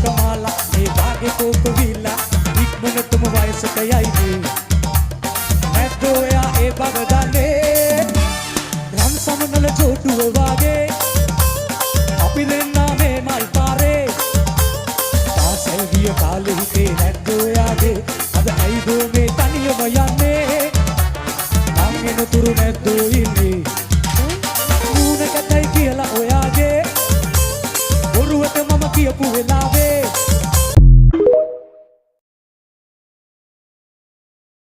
කමාලා මේ වාගේ කෝක විලා ඉක්මනටම වයසට යයිනේ නැද්දෝ එයා ඒ බව දන්නේ රන් සමනල ජෝඩුව වාගේ අපි දෙන්නා මේ මල් පාරේ පාසල් ගිය කාලේ හිතේ නැද්දෝ එයාගේ අද ඇයිදෝ මේ තනියම යන්නේ මං එනතුරු නැද්දෝ ඉන්නේ මූණ කැතයි කියලා ඔයාගේ බොරුවට මම කියපු වෙලාවේ